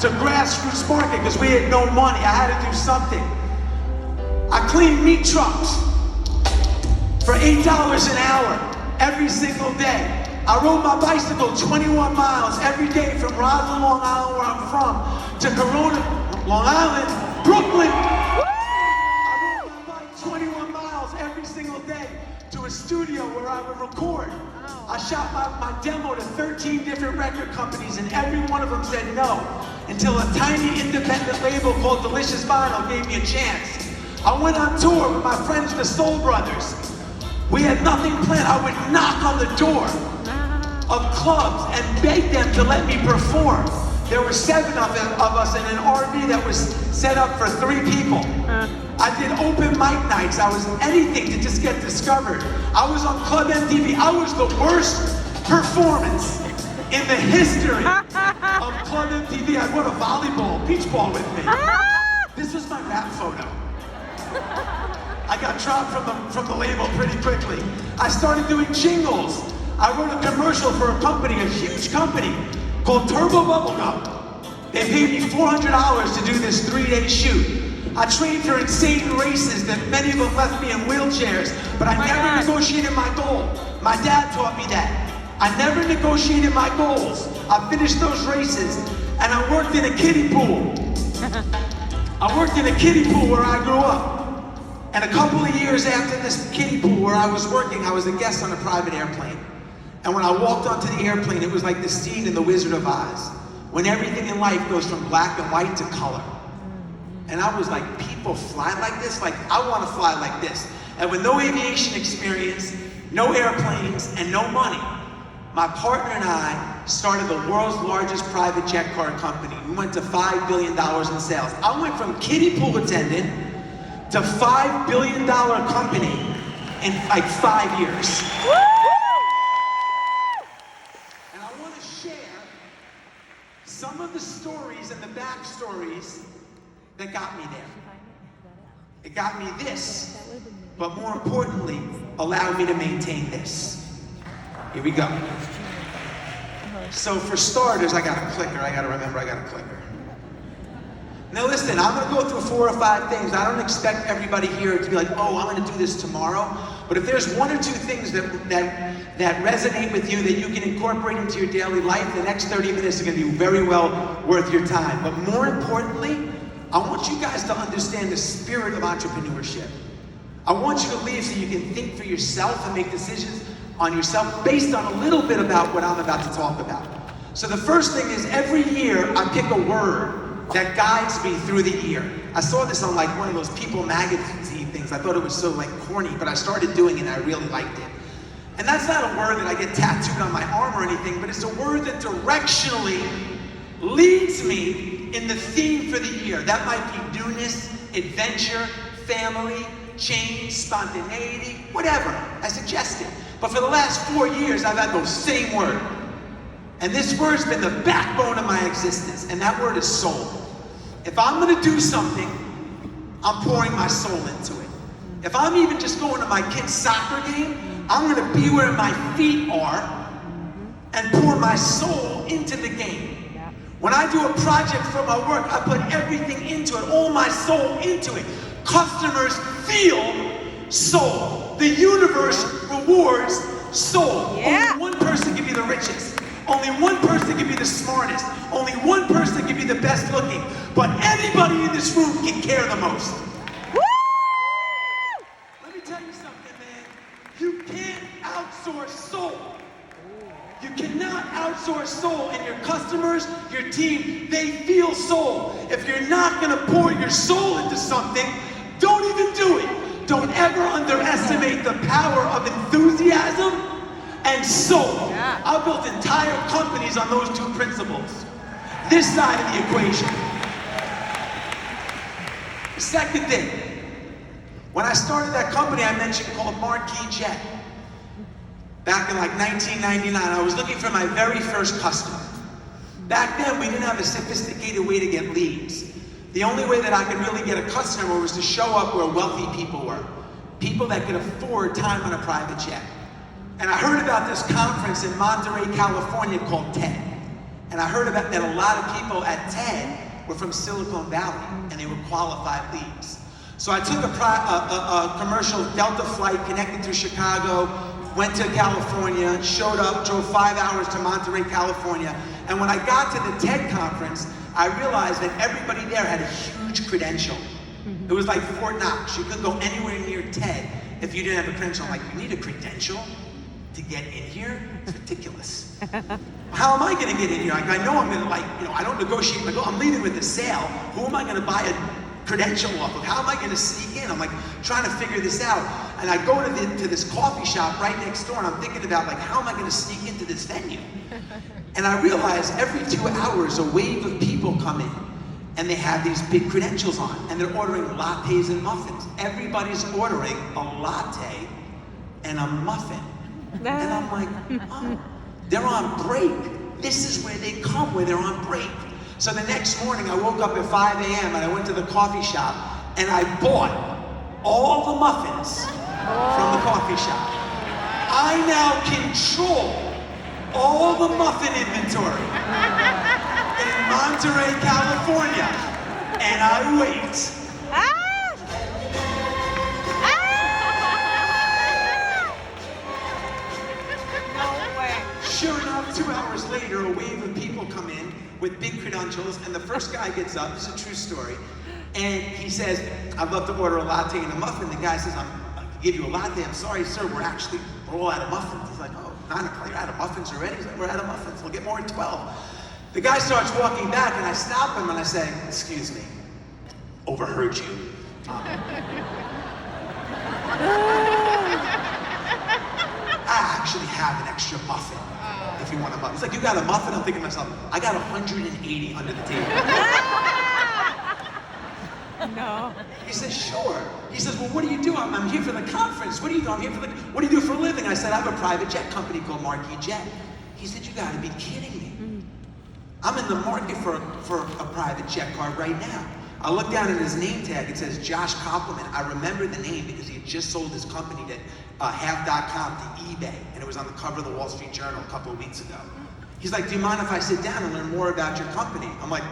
to grassroots market because we had no money. I had to do something. I cleaned meat trucks for $8 an hour every single day. I rode my bicycle 21 miles every day from Roslyn, Long Island, where I'm from, to Corona, Long Island, Brooklyn. I rode my bike 21 miles every single day to a studio where I would record. I shot my demo to 13 different record companies and every one of them said no, until a tiny independent label called Delicious Vinyl gave me a chance. I went on tour with my friends, the Soul Brothers. We had nothing planned. I would knock on the door of clubs and beg them to let me perform. There were 7 of us in an RV that was set up for 3 people. I did open mic nights. I was anything to just get discovered. I was on Club MTV. I was the worst performance in the history of Club MTV. I brought a volleyball, beach ball with me. This was my rap photo. I got dropped from the label pretty quickly. I started doing jingles. I wrote a commercial for a company, a huge company, called Turbo Bubblegum. They paid me $400 to do this 3-day shoot. I trained for insane races that many of them left me in wheelchairs, but I never negotiated my goal. My dad taught me that. I never negotiated my goals. I finished those races, and I worked in a kiddie pool. I worked in a kiddie pool where I grew up. And a couple of years after this kiddie pool where I was working, I was a guest on a private airplane. And when I walked onto the airplane, it was like the scene in The Wizard of Oz, when everything in life goes from black and white to color. And I was like, people fly like this? Like, I want to fly like this. And with no aviation experience, no airplanes, and no money, my partner and I started the world's largest private jet car company. We went to $5 billion in sales. I went from kiddie pool attendant to $5 billion company in like 5 years. And I want to share some of the stories and the backstories that got me there. It got me this, but more importantly, allowed me to maintain this. Here we go. So for starters, I got a clicker. I got to remember I got a clicker. Now listen, I'm going to go through 4 or 5 things. I don't expect everybody here to be like, oh, I'm going to do this tomorrow. But if there's 1 or 2 things that resonate with you that you can incorporate into your daily life, the next 30 minutes are going to be very well worth your time. But more importantly, I want you guys to understand the spirit of entrepreneurship. I want you to leave so you can think for yourself and make decisions on yourself based on a little bit about what I'm about to talk about. So the first thing is every year I pick a word that guides me through the year. I saw this on like one of those People magazine things. I thought it was so like corny, but I started doing it and I really liked it. And that's not a word that I get tattooed on my arm or anything, but it's a word that directionally leads me in the theme for the year. That might be newness, adventure, family, change, spontaneity, whatever. I suggest it. But for the last 4 years, I've had those same words. And this word's been the backbone of my existence, and that word is soul. If I'm gonna do something, I'm pouring my soul into it. If I'm even just going to my kid's soccer game, I'm gonna be where my feet are and pour my soul into the game. When I do a project for my work, I put everything into it, all my soul into it. Customers feel soul. The universe rewards soul. Yeah. Only one person can be the richest. Only one person can be the smartest. Only one person can be the best looking. But anybody in this room can care the most. Woo! Let me tell you something, man. You can't outsource soul. You cannot outsource soul, and your customers, your team, they feel soul. If you're not gonna pour your soul into something, don't even do it. Don't ever underestimate the power of enthusiasm and soul. Yeah. I built entire companies on those 2 principles. This side of the equation. The second thing, when I started that company I mentioned called Marquee Jet, back in like 1999, I was looking for my very first customer. Back then, we didn't have a sophisticated way to get leads. The only way that I could really get a customer was to show up where wealthy people were. People that could afford time on a private jet. And I heard about this conference in Monterey, California called TED. And I heard about that a lot of people at TED were from Silicon Valley, and they were qualified leads. So I took a commercial Delta flight connected to Chicago, went to California, showed up, drove 5 hours to Monterey, California. And when I got to the TED conference, I realized that everybody there had a huge credential. It was like Fort Knox. You couldn't go anywhere near TED if you didn't have a credential. I'm like, you need a credential to get in here? It's ridiculous. How am I gonna get in here? Like, I know I'm gonna, like, you know, I don't negotiate, like, oh, I'm leaving with a sale. Who am I gonna buy a credential off of? How am I gonna sneak in? I'm like trying to figure this out. And I go to this coffee shop right next door, and I'm thinking about, like, how am I gonna sneak into this venue? And I realize every 2 hours a wave of people come in, and they have these big credentials on, and they're ordering lattes and muffins. Everybody's ordering a latte and a muffin. And I'm like, oh, they're on break. This is where they come, where they're on break. So the next morning, I woke up at 5 a.m. and I went to the coffee shop, and I bought all the muffins from the coffee shop. I now control all the muffin inventory in Monterey, California, and I wait. Sure enough, 2 hours later, a wave of people come in with big credentials, and the first guy gets up, this is a true story, and he says, I'd love to order a latte and a muffin. The guy says, I can give you a latte. I'm sorry, sir, we're all out of muffins. He's like, oh, 9 o'clock, you're out of muffins already? He's like, we're out of muffins, we'll get more at 12. The guy starts walking back, and I stop him and I say, excuse me, overheard you. I actually have an extra muffin if you want a muffin. He's like, you got a muffin? I'm thinking to myself, I got 180 under the table. No. He says, sure. He says, well, what do you do? I'm here for the conference. What do you do? I'm here for what do you do for a living? I said, I have a private jet company called Marquis Jet. He said, you gotta be kidding me. I'm in the market for a private jet card right now. I look down at his name tag, it says Josh Koppelman. I remember the name because he had just sold his company to Have.com to eBay, and it was on the cover of the Wall Street Journal a couple of weeks ago. He's like, do you mind if I sit down and learn more about your company? I'm like,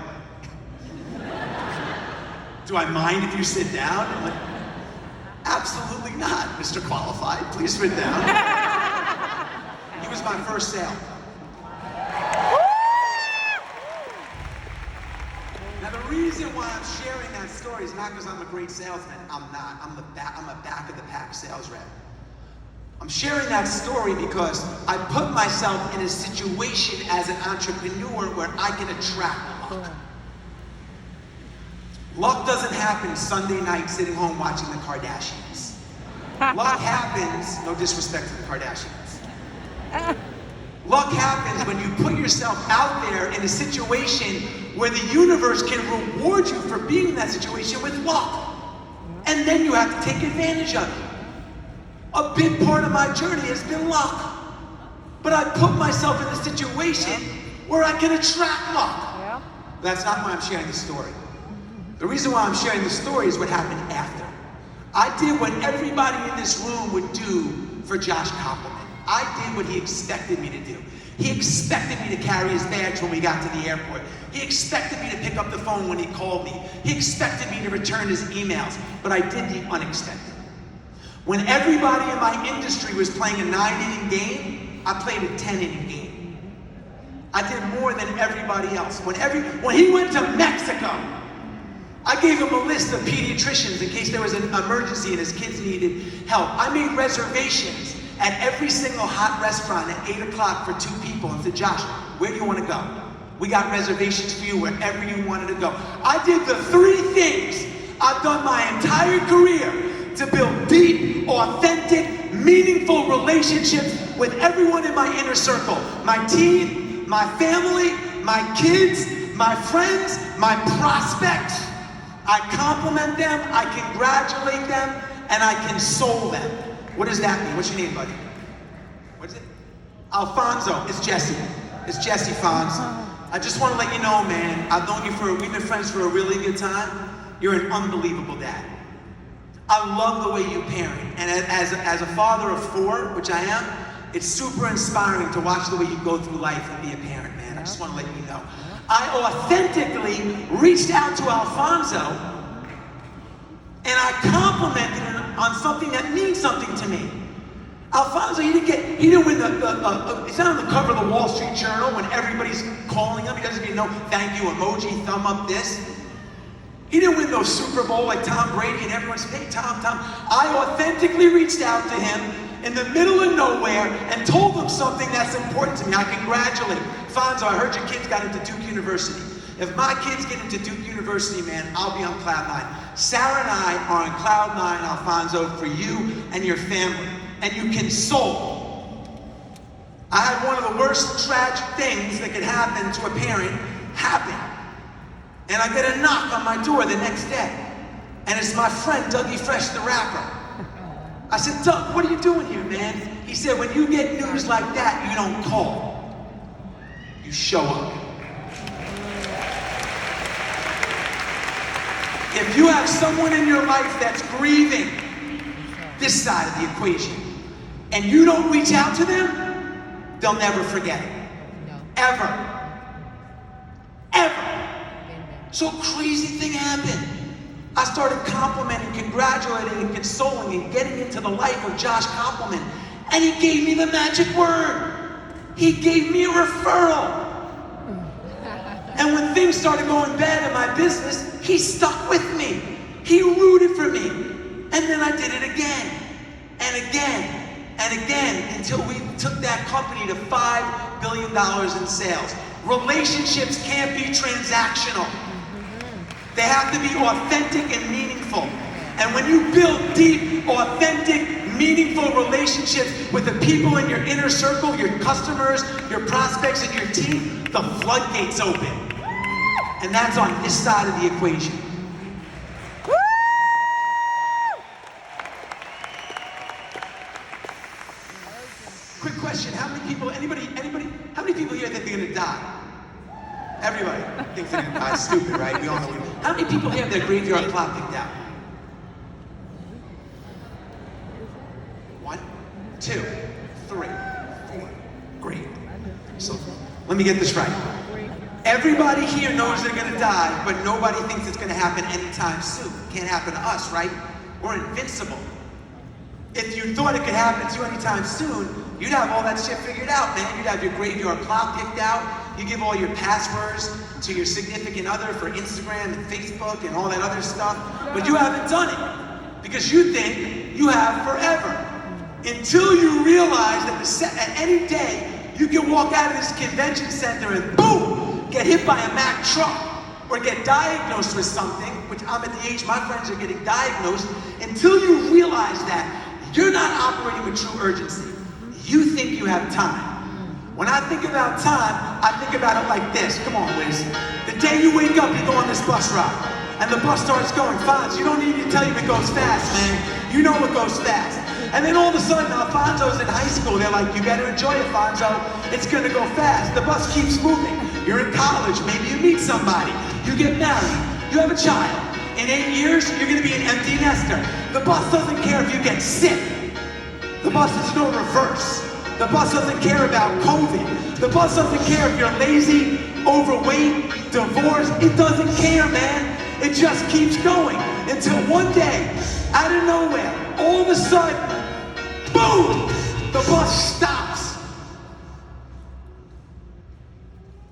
do I mind if you sit down? I'm like, absolutely not, Mr. Qualified. Please sit down. He was my first sale. Now the reason why I'm sharing that story is not because I'm a great salesman. I'm not. I'm a back of the pack sales rep. I'm sharing that story because I put myself in a situation as an entrepreneur where I can attract luck. Luck doesn't happen Sunday night sitting home watching the Kardashians. Luck happens, no disrespect to the Kardashians. Luck happens when you put yourself out there in a situation where the universe can reward you for being in that situation with luck. And then you have to take advantage of it. A big part of my journey has been luck. But I put myself in a situation where I can attract luck. That's not why I'm sharing the story. The reason why I'm sharing the story is what happened after. I did what everybody in this room would do for Josh Koppelman. I did what he expected me to do. He expected me to carry his bags when we got to the airport. He expected me to pick up the phone when he called me. He expected me to return his emails, but I did the unexpected. When everybody in my industry was playing a 9-inning game, I played a 10-inning game. I did more than everybody else. When he went to Mexico, I gave him a list of pediatricians in case there was an emergency and his kids needed help. I made reservations at every single hot restaurant at 8 o'clock for 2 people and said, Josh, where do you want to go? We got reservations for you wherever you wanted to go. I did the 3 things I've done my entire career to build deep, authentic, meaningful relationships with everyone in my inner circle. My team, my family, my kids, my friends, my prospects. I compliment them, I congratulate them, and I console them. What does that mean? What's your name, buddy? What is it? Alfonso. It's Jesse. It's Jesse Fonz. I just want to let you know, man, I've known you we've been friends for a really good time. You're an unbelievable dad. I love the way you parent. And as a father of 4, which I am, it's super inspiring to watch the way you go through life and be a parent, man. I just want to let you know. I authentically reached out to Alfonso and I complimented him on something that means something to me. Alfonso, he didn't win he's not on the cover of the Wall Street Journal when everybody's calling him. He doesn't even know thank you emoji, thumb up this. He didn't win those Super Bowl like Tom Brady and everyone's, hey, Tom. I authentically reached out to him in the middle of nowhere and told him something that's important to me. I congratulate Fonzo, I heard your kids got into Duke University. If my kids get into Duke University, man, I'll be on cloud nine. Sarah and I are on cloud nine, Alfonso, for you and your family. And you console. I had one of the worst tragic things that could happen to a parent happen. And I get a knock on my door the next day. And it's my friend, Dougie Fresh, the rapper. I said, Doug, what are you doing here, man? He said, when you get news like that, you don't call. You show up. If you have someone in your life that's grieving this side of the equation, and you don't reach out to them, they'll never forget it. No. Ever. Ever. So a crazy thing happened. I started complimenting, congratulating, and consoling, and getting into the life of Josh Compliment. And he gave me the magic word. He gave me a referral. And when things started going bad in my business, he stuck with me. He rooted for me. And then I did it again, and again, and again, until we took that company to $5 billion in sales. Relationships can't be transactional. They have to be authentic and meaningful. And when you build deep, authentic, meaningful relationships with the people in your inner circle, your customers, your prospects, and your team, the floodgates open. And that's on this side of the equation. Quick question, how many people, anybody, how many people here think they're gonna die? Everybody thinks they're gonna die. Stupid, right? We all know. How many people here have their graveyard plot picked out? 1, 2, 3, 4. Great. So let me get this right. Everybody here knows they're gonna die, but nobody thinks it's gonna happen anytime soon. Can't happen to us, right? We're invincible. If you thought it could happen to you anytime soon, you'd have all that shit figured out, man. You'd have your graveyard plot picked out. You give all your passwords to your significant other for Instagram and Facebook and all that other stuff. But you haven't done it because you think you have forever. Until you realize that at any day, you can walk out of this convention center and boom, get hit by a Mack truck or get diagnosed with something, which I'm at the age my friends are getting diagnosed. Until you realize that, you're not operating with true urgency. You think you have time. When I think about time, I think about it like this. Come on, Liz. The day you wake up, you go on this bus ride, and the bus starts going fast. You don't need me to tell you it goes fast, man. You know it goes fast. And then all of a sudden, Alfonso's in high school. They're like, you better enjoy it, Alfonso. It's gonna go fast. The bus keeps moving. You're in college. Maybe you meet somebody. You get married. You have a child. In 8 years, you're gonna be an empty nester. The bus doesn't care if you get sick. The bus is no reverse. The bus doesn't care about COVID. The bus doesn't care if you're lazy, overweight, divorced. It doesn't care, man. It just keeps going until one day, out of nowhere, all of a sudden, boom, the bus stops.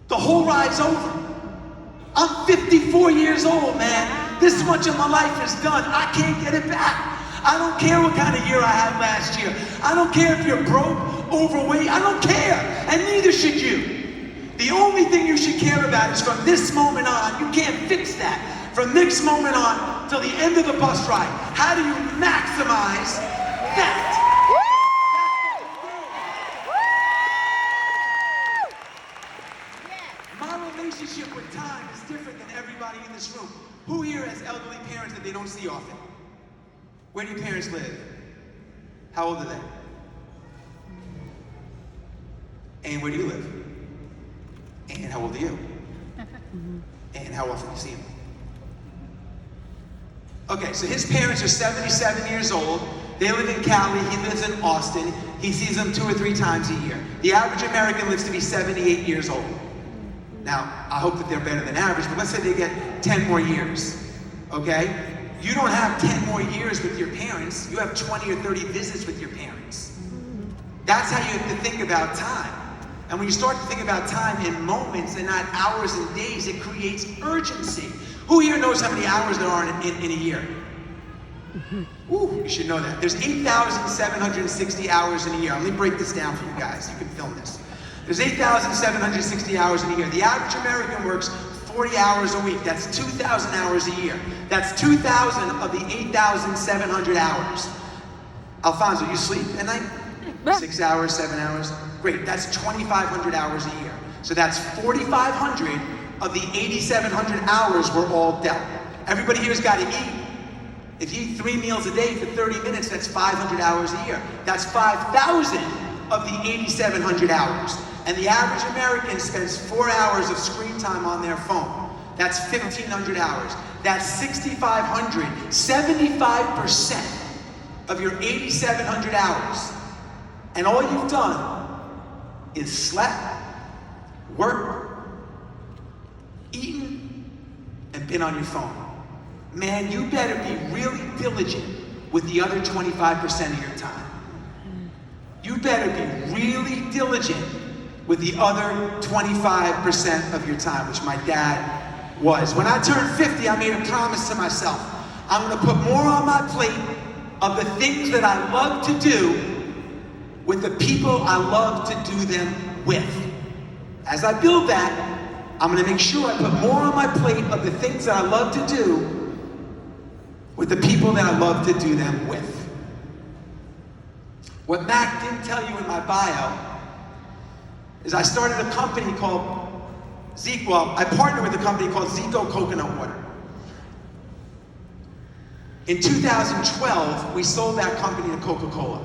The whole ride's over. I'm 54 years old, man. This much of my life is done. I can't get it back. I don't care what kind of year I had last year. I don't care if you're broke, overweight. I don't care. And neither should you. The only thing you should care about is from this moment on. You can't fix that. From this moment on till the end of the bus ride. How do you maximize that? My relationship with time is different than everybody in this room. Who here has elderly parents that they don't see often? Where do your parents live? How old are they? And where do you live? And how old are you? And how often do you see them? Okay, so his parents are 77 years old. They live in Cali, he lives in Austin. He sees them 2 or 3 times a year. The average American lives to be 78 years old. Now, I hope that they're better than average, but let's say they get 10 more years, okay? You don't have 10 more years with your parents, you have 20 or 30 visits with your parents. That's how you have to think about time. And when you start to think about time in moments and not hours and days, it creates urgency. Who here knows how many hours there are in a year? Ooh, you should know that. There's 8,760 hours in a year. Let me break this down for you guys. You can film this. There's 8,760 hours in a year. The average American works 40 hours a week. That's 2,000 hours a year. That's 2,000 of the 8,700 hours. Alfonso, you sleep at night? 6 hours, 7 hours? Great, that's 2,500 hours a year. So that's 4,500 of the 8,700 hours we're all dealt. Everybody here's got to eat. If you eat 3 meals a day for 30 minutes, that's 500 hours a year. That's 5,000 of the 8,700 hours. And the average American spends 4 hours of screen time on their phone. That's 1,500 hours. That's 6,500, 75% of your 8,700 hours. And all you've done is slept, worked, eaten, and been on your phone. Man, you better be really diligent with the other 25% of your time. You better be really diligent with the other 25% of your time, which my dad was. When I turned 50, I made a promise to myself. I'm gonna put more on my plate of the things that I love to do with the people I love to do them with. As I build that, I'm gonna make sure I put more on my plate of the things that I love to do with the people that I love to do them with. What Mac didn't tell you in my bio is I started a company called I partnered with a company called Zico Coconut Water. In 2012, we sold that company to Coca-Cola.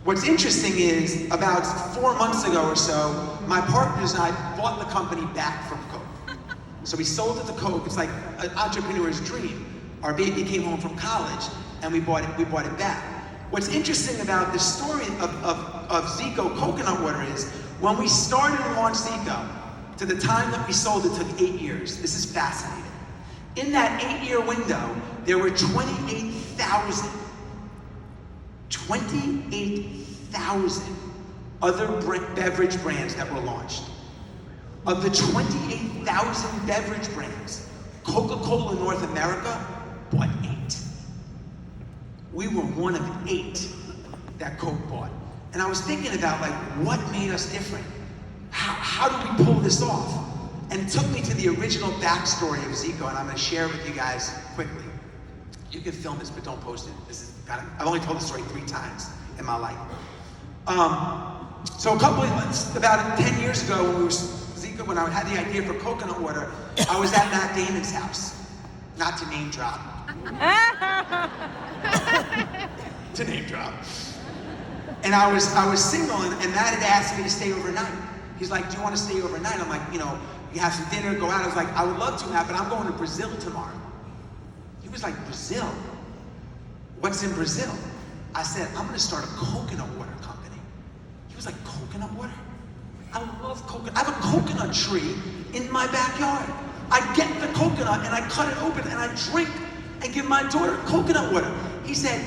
What's interesting is, about 4 months ago or so, my partners and I bought the company back from Coke. So we sold it to Coke. It's like an entrepreneur's dream. Our baby came home from college, and we bought it back. What's interesting about the story of Zico Coconut Water is, when we started and launched Zico, to the time that we sold it took 8 years. This is fascinating. In that 8-year window, there were 28,000 other beverage brands that were launched. Of the 28,000 beverage brands, Coca-Cola North America bought 8. We were one of 8 that Coke bought. And I was thinking about, like, what made us different? How do we pull this off? And it took me to the original backstory of Zico, and I'm gonna share it with you guys quickly. You can film this, but don't post it. I've only told the story 3 times in my life. So about 10 years ago, when I had the idea for coconut water, I was at Matt Damon's house. Not to name drop. To name drop. And I was single, and Matt had asked me to stay overnight. He's like, do you want to stay overnight? I'm like, you have some dinner, go out. I was like, I would love to, Matt, but I'm going to Brazil tomorrow. He was like, Brazil? What's in Brazil? I said, I'm gonna start a coconut water company. He was like, coconut water? I love coconut. I have a coconut tree in my backyard. I get the coconut and I cut it open and I drink and give my daughter coconut water. He said,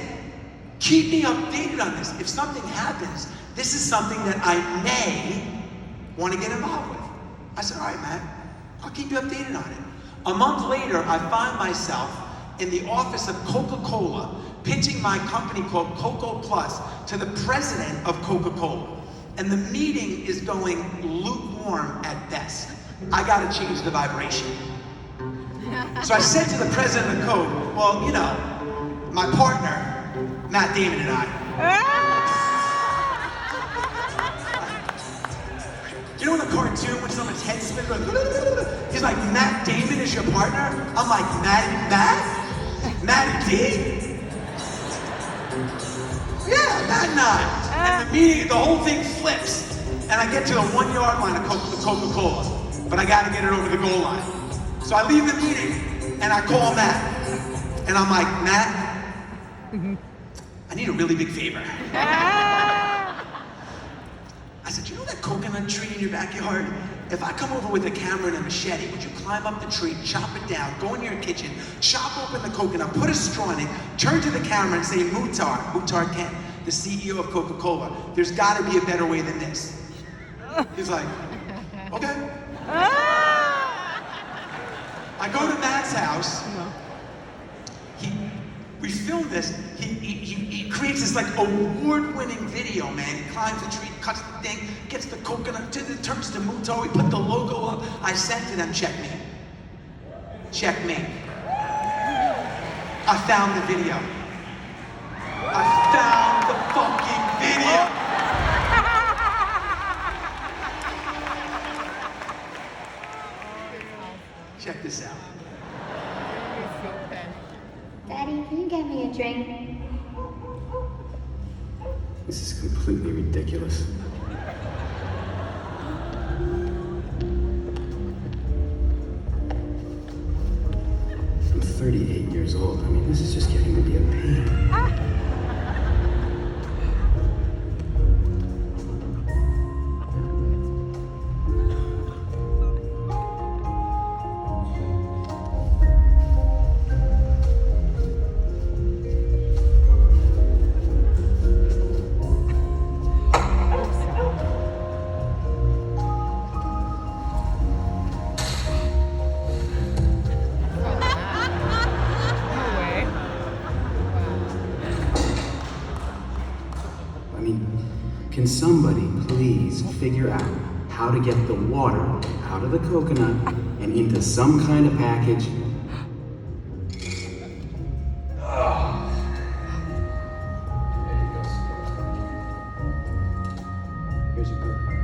keep me updated on this. If something happens, this is something that I may want to get involved with. I said, all right, Matt, I'll keep you updated on it. A month later, I find myself in the office of Coca-Cola pitching my company called Coco Plus to the president of Coca-Cola. And the meeting is going lukewarm at best. I gotta change the vibration. So I said to the president of Coke, well, my partner, Matt Damon and I. You know in the cartoon when someone's head spins, he's like, Matt Damon is your partner? I'm like, Matt D? Yeah, Matt and I. And the meeting, the whole thing flips. And I get to the 1-yard line of Coca-Cola. But I gotta get it over the goal line. So I leave the meeting and I call Matt. And I'm like, Matt, I need a really big favor. I said, you know that coconut tree in your backyard? If I come over with a camera and a machete, would you climb up the tree, chop it down, go into your kitchen, chop open the coconut, put a straw in it, turn to the camera and say, Muhtar Kent, the CEO of Coca-Cola, there's gotta be a better way than this. He's like, okay. I go to Matt's house. We filmed this. He creates this like award-winning video, man. He climbs the tree, cuts the thing, gets the coconut, turns to Muhtar. We put the logo up. I sent to them, checkmate. Checkmate. I found the video. I found the fucking video. Check this out. Daddy, can you get me a drink? This is completely ridiculous. I'm 38 years old. I mean, this is just getting to be a pain. Can somebody please figure out how to get the water out of the coconut and into some kind of package? Here's your coconut.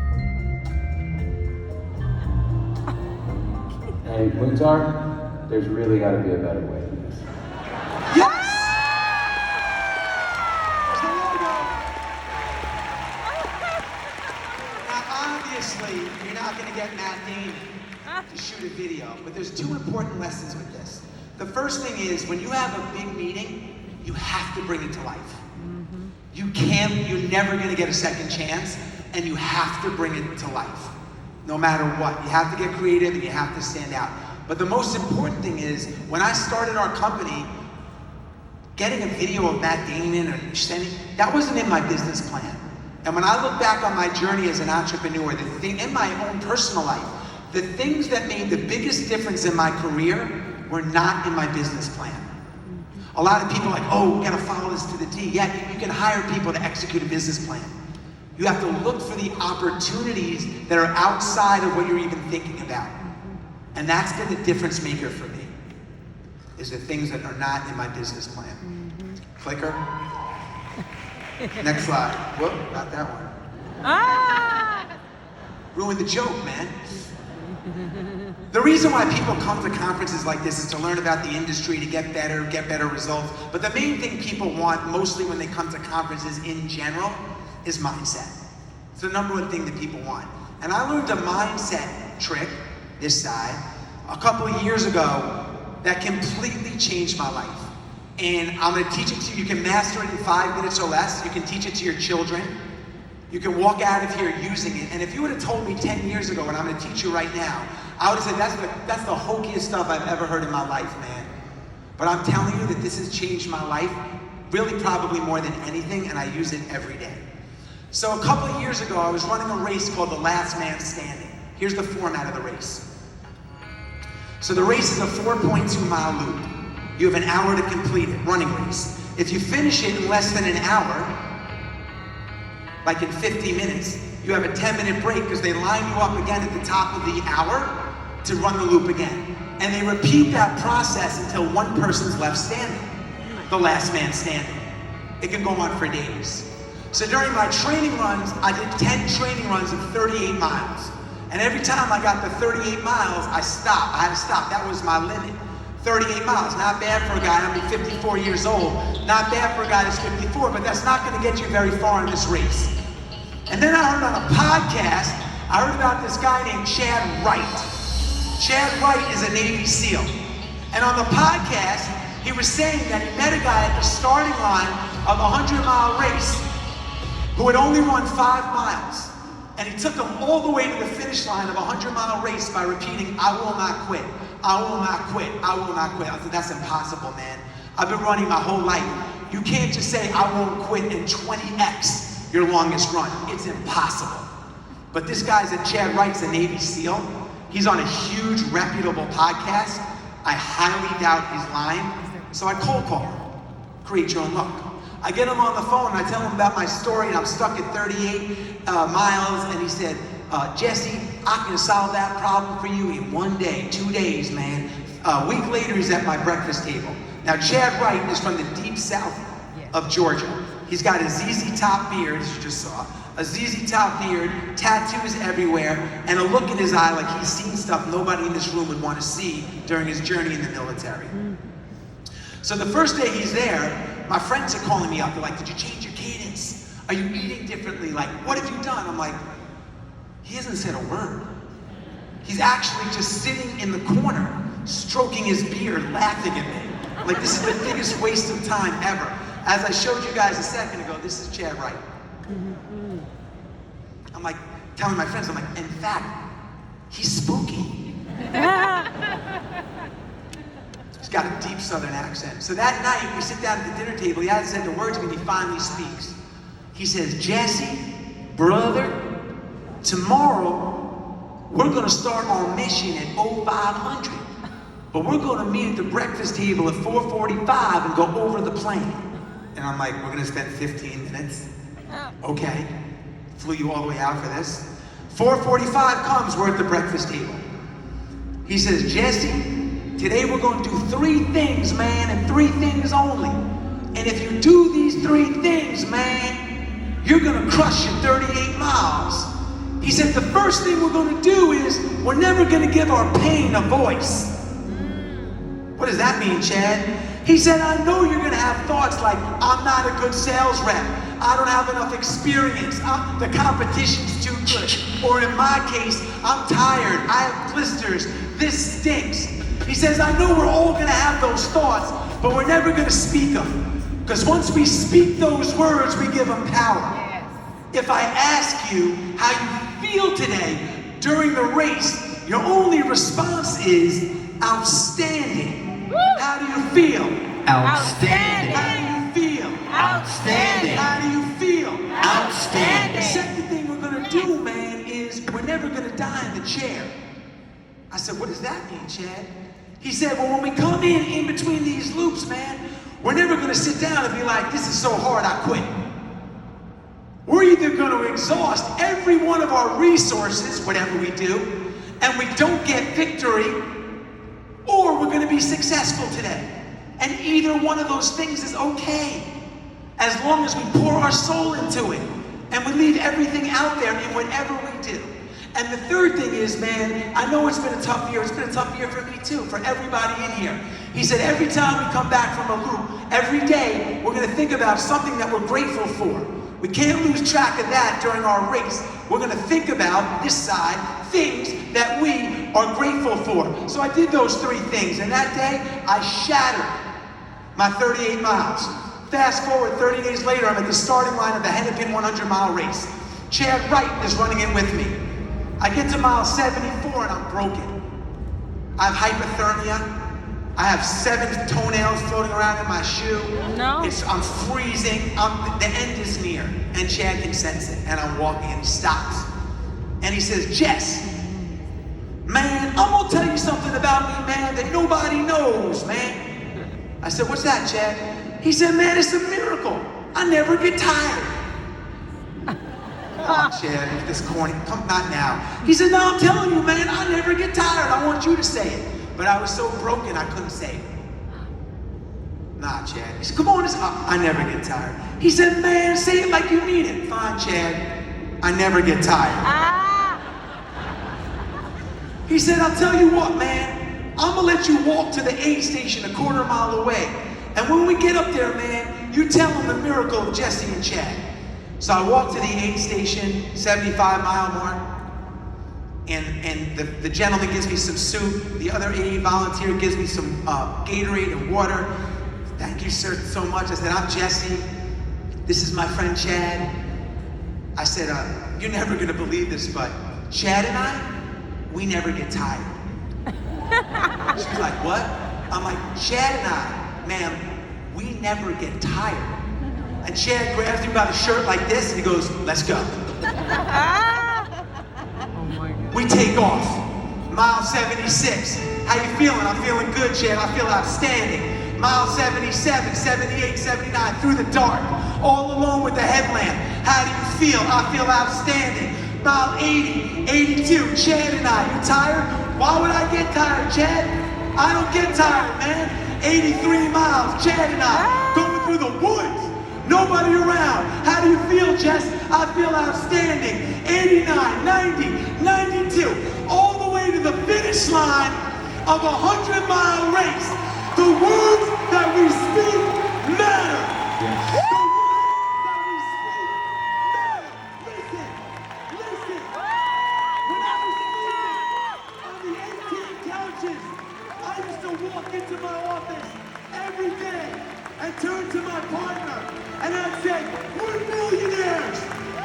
Hey, Muhtar, there's really got to be a better way than this. Yes! Obviously, you're not going to get Matt Damon to shoot a video, but there's two important lessons with this. The first thing is, when you have a big meeting, you have to bring it to life. You're never going to get a second chance, and you have to bring it to life, no matter what. You have to get creative, and you have to stand out. But the most important thing is, when I started our company, getting a video of Matt Damon or sending, that wasn't in my business plan. And when I look back on my journey as an entrepreneur, in my own personal life, the things that made the biggest difference in my career were not in my business plan. A lot of people are like, oh, we gotta follow this to the T. Yeah, you can hire people to execute a business plan. You have to look for the opportunities that are outside of what you're even thinking about. And that's been the difference maker for me, is the things that are not in my business plan. Clicker. Next slide. Whoop, not that one. Ruined the joke, man. The reason why people come to conferences like this is to learn about the industry, to get better results. But the main thing people want, mostly when they come to conferences in general, is mindset. It's the number one thing that people want. And I learned a mindset trick, this side, a couple of years ago that completely changed my life. And I'm going to teach it to you. You can master it in 5 minutes or less. You can teach it to your children. You can walk out of here using it. And if you would have told me 10 years ago, and I'm going to teach you right now, I would have said, that's the hokiest stuff I've ever heard in my life, man. But I'm telling you that this has changed my life, really probably more than anything, and I use it every day. So a couple of years ago, I was running a race called the Last Man Standing. Here's the format of the race. So the race is a 4.2-mile loop. You have an hour to complete it, running race. If you finish it in less than an hour, like in 50 minutes, you have a 10-minute break because they line you up again at the top of the hour to run the loop again. And they repeat that process until one person's left standing, the last man standing. It can go on for days. So during my training runs, I did 10 training runs of 38 miles. And every time I got to 38 miles, I stopped. I had to stop. That was my limit. 38 miles, not bad for a guy, I'm 54 years old. Not bad for a guy that's 54, but that's not gonna get you very far in this race. And then I heard on a podcast, I heard about this guy named Chad Wright. Chad Wright is a Navy SEAL. And on the podcast, he was saying that he met a guy at the starting line of a 100-mile race who had only run 5 miles. And he took them all the way to the finish line of a 100-mile race by repeating, I will not quit, I will not quit, I will not quit. I said, that's impossible, man. I've been running my whole life. You can't just say, I won't quit in 20x your longest run. It's impossible. But this guy's Chad Wright's a Navy SEAL. He's on a huge, reputable podcast. I highly doubt he's lying. So I cold call him. Create your own luck. I get him on the phone and I tell him about my story, and I'm stuck at 38 miles, and he said, Jesse, I can solve that problem for you in 1 day, 2 days, man. A week later, he's at my breakfast table. Now, Chad Wright is from the deep south of Georgia. He's got a ZZ Top beard, as you just saw, a ZZ Top beard, tattoos everywhere, and a look in his eye like he's seen stuff nobody in this room would want to see during his journey in the military. So the first day he's there, my friends are calling me up. They're like, did you change your cadence? Are you eating differently? Like, what have you done? I'm like, he hasn't said a word. He's actually just sitting in the corner, stroking his beard, laughing at me. Like, this is the biggest waste of time ever. As I showed you guys a second ago, this is Chad Wright. I'm like, telling my friends, I'm like, in fact, he's spooky. He's got a deep southern accent. So that night, we sit down at the dinner table. He hasn't said the word to me, and he finally speaks. He says, Jesse, brother, tomorrow, we're gonna start our mission at 0500. But we're gonna meet at the breakfast table at 4:45 and go over the plane. And I'm like, we're gonna spend 15 minutes? Okay. Flew you all the way out for this. 4:45 comes, we're at the breakfast table. He says, Jesse, today we're gonna do 3 things, man, and 3 things only. And if you do these 3 things, man, you're gonna crush your 38 miles. He said, the first thing we're gonna do is, we're never gonna give our pain a voice. What does that mean, Chad? He said, I know you're gonna have thoughts like, I'm not a good sales rep. I don't have enough experience. The competition's too good. Or in my case, I'm tired. I have blisters. This stinks. He says, I know we're all gonna have those thoughts, but we're never gonna speak them. Because once we speak those words, we give them power. If I ask you how you feel today during the race, your only response is outstanding. How do you feel? Outstanding. How do you feel? Outstanding. How do you feel? Outstanding. The second thing we're gonna do, man, is we're never gonna die in the chair. I said, what does that mean, Chad? He said, well, when we come in between these loops, man, we're never gonna sit down and be like, this is so hard, I quit. We're either gonna exhaust every one of our resources, whatever we do, and we don't get victory, or we're gonna be successful today. And either one of those things is okay, as long as we pour our soul into it, and we leave everything out there in whatever we do. And the third thing is, man, I know it's been a tough year. It's been a tough year for me too, for everybody in here. He said every time we come back from a loop, every day, we're gonna think about something that we're grateful for. We can't lose track of that during our race. We're gonna think about, this side, things that we are grateful for. So I did those 3 things, and that day, I shattered my 38 miles. Fast forward 30 days later, I'm at the starting line of the Hennepin 100-mile race. Chad Wright is running it with me. I get to mile 74 and I'm broken. I have hypothermia. I have 7 toenails floating around in my shoe. No. I'm freezing. The end is near. And Chad can sense it. And I'm walking and he stops. And he says, Jess, man, I'm gonna tell you something about me, man, that nobody knows, man. I said, what's that, Chad? He said, man, it's a miracle. I never get tired. Come on, Chad, this corny, come, not now. He said, no, I'm telling you, man, I never get tired. I want you to say it. But I was so broken, I couldn't say it. Nah, Chad. He said, come on, I never get tired. He said, man, say it like you mean it. Fine, Chad, I never get tired. He said, I'll tell you what, man, I'm gonna let you walk to the aid station a quarter mile away. And when we get up there, man, you tell them the miracle of Jesse and Chad. So I walk to the aid station, 75-mile mark, and the gentleman gives me some soup. The other aid volunteer gives me some Gatorade and water. Thank you, sir, so much. I said, I'm Jesse. This is my friend Chad. I said, you're never gonna believe this, but Chad and I, we never get tired. She's like, what? I'm like, Chad and I, ma'am, we never get tired. And Chad grabs me by the shirt like this and he goes, let's go. We take off. Mile 76. How you feeling? I'm feeling good, Chad. I feel outstanding. Mile 77, 78, 79, through the dark, all alone with the headlamp. How do you feel? I feel outstanding. Mile 80, 82, Chad and I. You tired? Why would I get tired, Chad? I don't get tired, man. 83 miles, Chad and I, going through the woods. Nobody around. How do you feel, Jess? I feel outstanding. 89, 90, 92, all the way to the finish line of a 100-mile race. The words that we speak matter. Yes. The words that we speak matter. Listen. When I was sleeping on the 18 couches, I used to walk into my office every day and turn to my partner and I'd say, we're millionaires.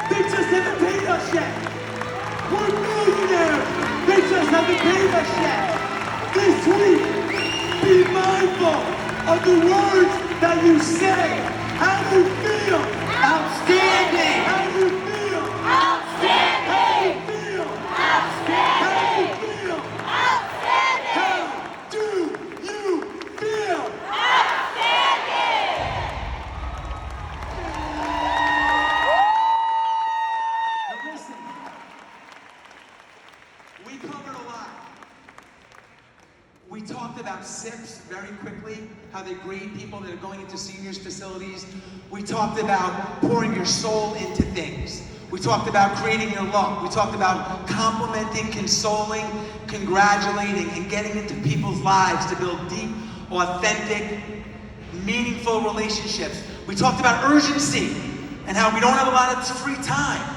They just haven't paid us yet. We're millionaires. They just haven't paid us yet. This week, be mindful of the words that you say. How do you feel? Outstanding. How do you feel? Outstanding. How do you feel? Outstanding. How do you feel? Outstanding. How do you feel? Outstanding. Now listen, we covered a lot. We talked about SIPs very quickly, how they grade people that are going into seniors facilities. We talked about pouring your soul into things. We talked about creating your love. We talked about complimenting, consoling, congratulating, and getting into people's lives to build deep, authentic, meaningful relationships. We talked about urgency and how we don't have a lot of free time.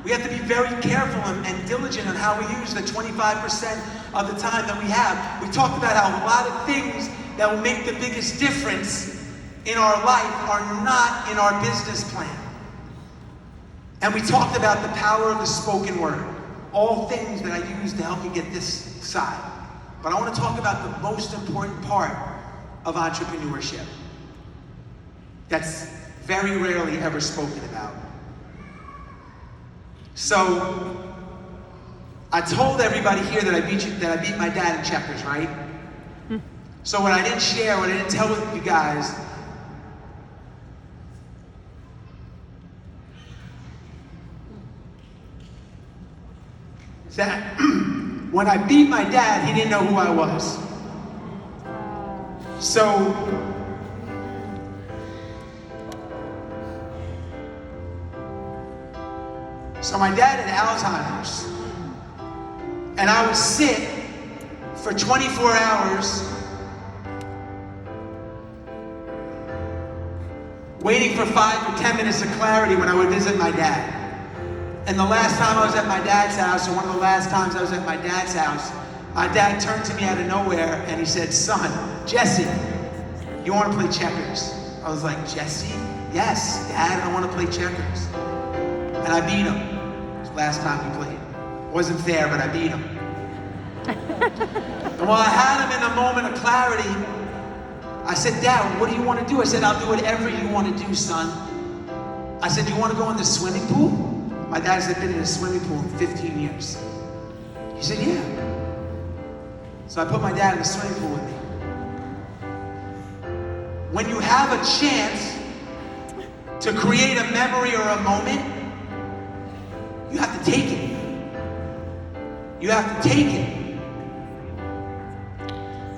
We have to be very careful and diligent on how we use the 25% of the time that we have. We talked about how a lot of things that will make the biggest difference in our life are not in our business plan. And we talked about the power of the spoken word. All things that I use to help me get this side. But I want to talk about the most important part of entrepreneurship that's very rarely ever spoken about. So, I told everybody here that I beat my dad in checkers, right? So what I didn't share, what I didn't tell with you guys, is that when I beat my dad, he didn't know who I was. So my dad had Alzheimer's, and I would sit for 24 hours waiting for 5 or 10 minutes of clarity when I would visit my dad. And the last time I was at my dad's house, or one of the last times I was at my dad's house, my dad turned to me out of nowhere and he said, son, Jesse, you want to play checkers? I was like, Jesse? Yes, Dad, I want to play checkers. And I beat him. Last time we played. Wasn't fair, but I beat him. And while I had him in a moment of clarity, I said, Dad, what do you want to do? I said, I'll do whatever you want to do, son. I said, you want to go in the swimming pool? My dad has been in a swimming pool in 15 years. He said, yeah. So I put my dad in the swimming pool with me. When you have a chance to create a memory or a moment, you have to take it. You have to take it.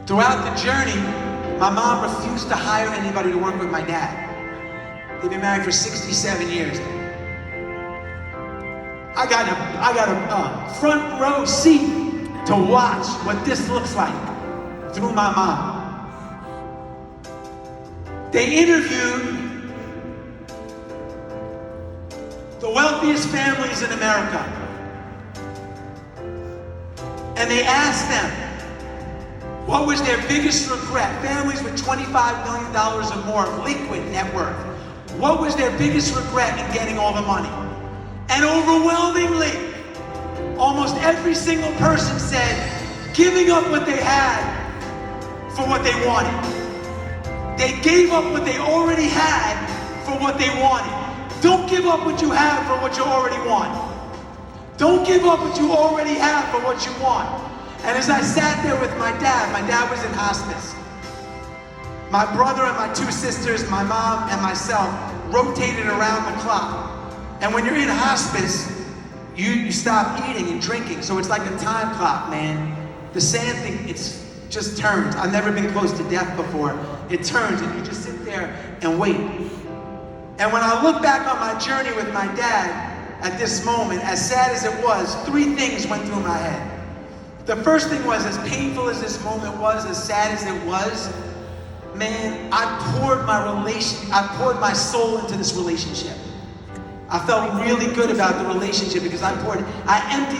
Throughout the journey, my mom refused to hire anybody to work with my dad. They've been married for 67 years. I got a front row seat to watch what this looks like through my mom. They interviewed the wealthiest families in America. And they asked them, what was their biggest regret? Families with $25 million or more of liquid net worth. What was their biggest regret in getting all the money? And overwhelmingly, almost every single person said, giving up what they had for what they wanted. They gave up what they already had for what they wanted. Don't give up what you have for what you already want. Don't give up what you already have for what you want. And as I sat there with my dad was in hospice. My brother and my two sisters, my mom and myself, rotated around the clock. And when you're in hospice, you stop eating and drinking. So it's like a time clock, man. The sand thing, it's just turns. I've never been close to death before. It turns and you just sit there and wait. And when I look back on my journey with my dad at this moment, as sad as it was, three things went through my head. The first thing was, as painful as this moment was, as sad as it was, man, I poured my soul into this relationship. I felt really good about the relationship because I emptied